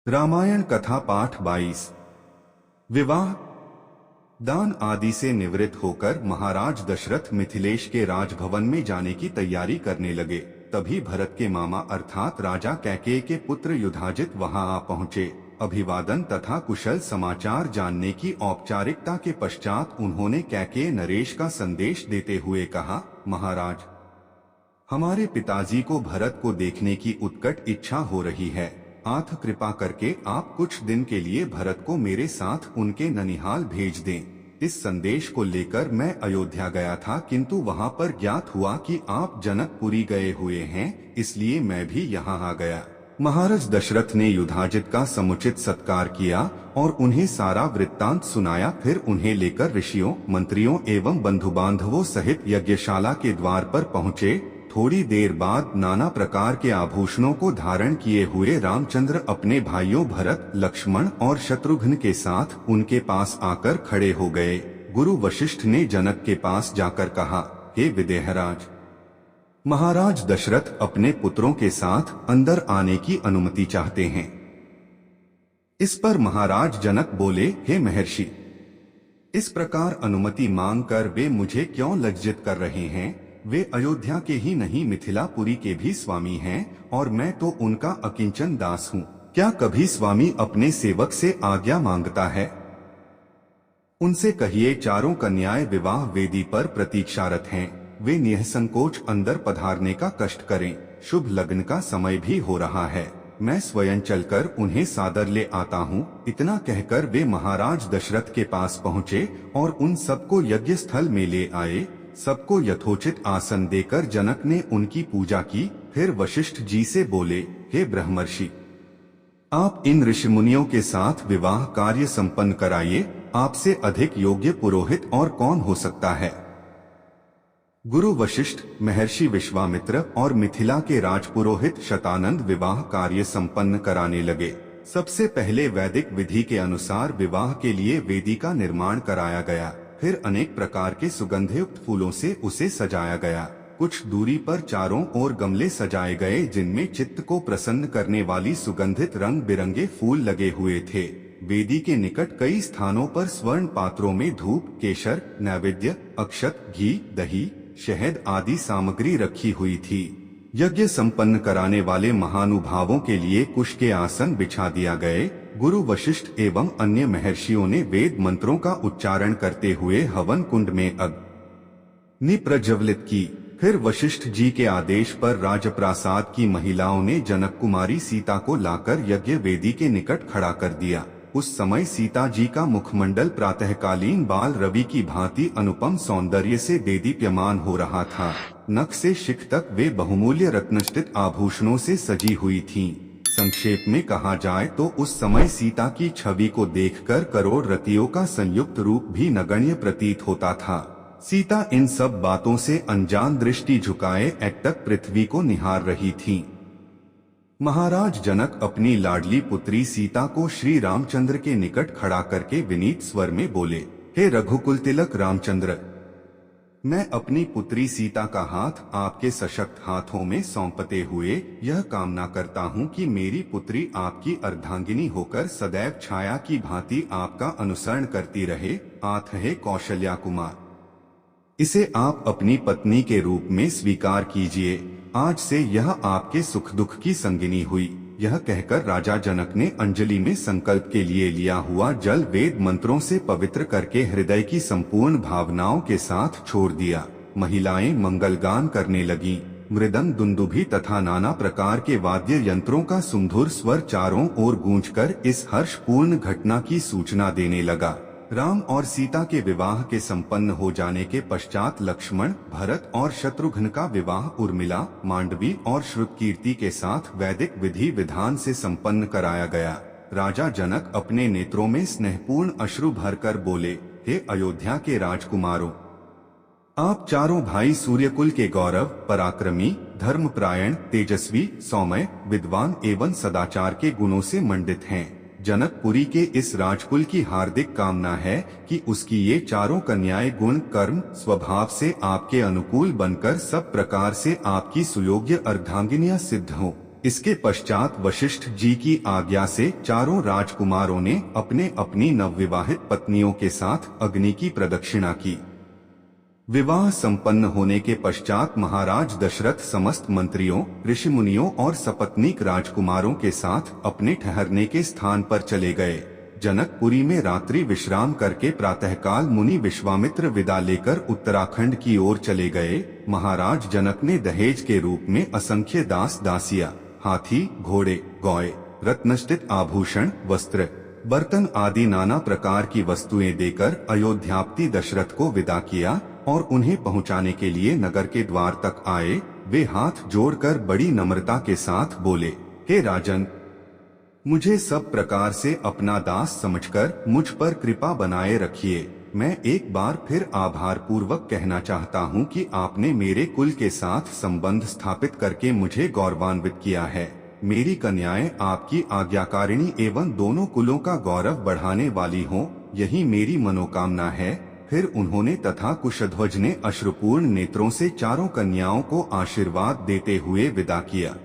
रामायण कथा पाठ 22। विवाह दान आदि से निवृत्त होकर महाराज दशरथ मिथिलेश के राजभवन में जाने की तैयारी करने लगे। तभी भरत के मामा अर्थात राजा कैकेयी के पुत्र युधाजित वहां आ पहुंचे। अभिवादन तथा कुशल समाचार जानने की औपचारिकता के पश्चात उन्होंने कैकेयी नरेश का संदेश देते हुए कहा, महाराज, हमारे पिताजी को भरत को देखने की उत्कट इच्छा हो रही है। आथ कृपा करके आप कुछ दिन के लिए भरत को मेरे साथ उनके ननिहाल भेज दें। इस संदेश को लेकर मैं अयोध्या गया था, किंतु वहां पर ज्ञात हुआ कि आप जनकपुरी गए हुए हैं, इसलिए मैं भी यहाँ आ गया। महाराज दशरथ ने युधाजित का समुचित सत्कार किया और उन्हें सारा वृत्तांत सुनाया। फिर उन्हें लेकर ऋषियों, मंत्रियों एवं बंधु बांधवों सहित यज्ञशाला के द्वार पर पहुँचे। थोड़ी देर बाद नाना प्रकार के आभूषणों को धारण किए हुए रामचंद्र अपने भाइयों भरत, लक्ष्मण और शत्रुघ्न के साथ उनके पास आकर खड़े हो गए। गुरु वशिष्ठ ने जनक के पास जाकर कहा, हे विदेहराज, महाराज दशरथ अपने पुत्रों के साथ अंदर आने की अनुमति चाहते हैं। इस पर महाराज जनक बोले, हे महर्षि, इस प्रकार अनुमति मांगकर वे मुझे क्यों लज्जित कर रहे हैं? वे अयोध्या के ही नहीं मिथिलापुरी के भी स्वामी हैं और मैं तो उनका अकिंचन दास हूँ। क्या कभी स्वामी अपने सेवक से आज्ञा मांगता है? उनसे कहिए चारों कन्याएं विवाह वेदी पर प्रतीक्षारत हैं। वे निःसंकोच अंदर पधारने का कष्ट करें। शुभ लग्न का समय भी हो रहा है। मैं स्वयं चलकर उन्हें सादर ले आता हूँ। इतना कहकर वे महाराज दशरथ के पास पहुँचे और उन सबको यज्ञ स्थल में ले आए। सबको यथोचित आसन देकर जनक ने उनकी पूजा की। फिर वशिष्ठ जी से बोले, हे ब्रह्मर्षि, आप इन ऋषि मुनियों के साथ विवाह कार्य संपन्न कराइए। आपसे अधिक योग्य पुरोहित और कौन हो सकता है? गुरु वशिष्ठ, महर्षि विश्वामित्र और मिथिला के राजपुरोहित शतानंद विवाह कार्य संपन्न कराने लगे। सबसे पहले वैदिक विधि के अनुसार विवाह के लिए वेदी का निर्माण कराया गया। फिर अनेक प्रकार के सुगंधयुक्त फूलों से उसे सजाया गया। कुछ दूरी पर चारों ओर गमले सजाए गए, जिनमें चित्त को प्रसन्न करने वाली सुगंधित रंग बिरंगे फूल लगे हुए थे। वेदी के निकट कई स्थानों पर स्वर्ण पात्रों में धूप, केशर, नैवेद्य, अक्षत, घी, दही, शहद आदि सामग्री रखी हुई थी। यज्ञ संपन्न कराने वाले महानुभावों के लिए कुश के आसन बिछा दिया गए। गुरु वशिष्ठ एवं अन्य महर्षियों ने वेद मंत्रों का उच्चारण करते हुए हवन कुंड में अग्नि प्रज्वलित की। फिर वशिष्ठ जी के आदेश पर राजप्रासाद की महिलाओं ने जनक कुमारी सीता को लाकर यज्ञ वेदी के निकट खड़ा कर दिया। उस समय सीता जी का मुखमंडल प्रातःकालीन बाल रवि की भांति अनुपम सौंदर्य से देदीप्यमान हो रहा था। नख से शिख तक वे बहुमूल्य रत्नष्टित आभूषणों से सजी हुई थीं। संक्षेप में कहा जाए तो उस समय सीता की छवि को देखकर करोड़ रतियों का संयुक्त रूप भी नगण्य प्रतीत होता था। सीता इन सब बातों से अनजान दृष्टि झुकाए एकटक पृथ्वी को निहार रही थीं। महाराज जनक अपनी लाडली पुत्री सीता को श्री रामचंद्र के निकट खड़ा करके विनीत स्वर में बोले, हे रघुकुल तिलक रामचंद्र, मैं अपनी पुत्री सीता का हाथ आपके सशक्त हाथों में सौंपते हुए यह कामना करता हूँ कि मेरी पुत्री आपकी अर्धांगिनी होकर सदैव छाया की भांति आपका अनुसरण करती रहे। आथ हे कौशल्या कुमार, इसे आप अपनी पत्नी के रूप में स्वीकार कीजिए। आज से यह आपके सुख दुख की संगिनी हुई। यह कहकर राजा जनक ने अंजलि में संकल्प के लिए लिया हुआ जल वेद मंत्रों से पवित्र करके हृदय की संपूर्ण भावनाओं के साथ छोड़ दिया। महिलाएं मंगलगान करने लगीं। मृदंग, दुंदुभी तथा नाना प्रकार के वाद्य यंत्रों का सुमधुर स्वर चारों ओर गूंजकर इस हर्षपूर्ण घटना की सूचना देने लगा। राम और सीता के विवाह के संपन्न हो जाने के पश्चात लक्ष्मण, भरत और शत्रुघ्न का विवाह उर्मिला, मांडवी और श्रुतकीर्ति के साथ वैदिक विधि विधान से संपन्न कराया गया। राजा जनक अपने नेत्रों में स्नेहपूर्ण अश्रु भरकर बोले, हे अयोध्या के राजकुमारों, आप चारों भाई सूर्यकुल के गौरव, पराक्रमी, धर्मपरायण, तेजस्वी, सौम्य, विद्वान एवं सदाचार के गुणों से मंडित हैं। जनकपुरी के इस राजकुल की हार्दिक कामना है कि उसकी ये चारों कन्याएं गुण, कर्म, स्वभाव से आपके अनुकूल बनकर सब प्रकार से आपकी सुयोग्य अर्धांगिनियां सिद्ध हों। इसके पश्चात वशिष्ठ जी की आज्ञा से चारों राजकुमारों ने अपने अपनी नवविवाहित पत्नियों के साथ अग्नि की प्रदक्षिणा की। विवाह संपन्न होने के पश्चात महाराज दशरथ समस्त मंत्रियों, ऋषिमुनियों और सपत्नीक राजकुमारों के साथ अपने ठहरने के स्थान पर चले गए। जनकपुरी में रात्रि विश्राम करके प्रातःकाल मुनि विश्वामित्र विदा लेकर उत्तराखंड की ओर चले गए। महाराज जनक ने दहेज के रूप में असंख्य दास दासियां, हाथी, घोड़े, गौए, रत्नष्टित आभूषण, वस्त्र, बर्तन आदि नाना प्रकार की वस्तुएं देकर अयोध्यापति दशरथ को विदा किया और उन्हें पहुंचाने के लिए नगर के द्वार तक आए। वे हाथ जोड़कर बड़ी नम्रता के साथ बोले, हे राजन, मुझे सब प्रकार से अपना दास समझकर मुझ पर कृपा बनाए रखिए। मैं एक बार फिर आभार पूर्वक कहना चाहता हूं कि आपने मेरे कुल के साथ संबंध स्थापित करके मुझे गौरवान्वित किया है। मेरी कन्याएं आपकी आज्ञाकारिणी एवं दोनों कुलों का गौरव बढ़ाने वाली हों, यही मेरी मनोकामना है। फिर उन्होंने तथा कुशध्वज ने अश्रुपूर्ण नेत्रों से चारों कन्याओं को आशीर्वाद देते हुए विदा किया।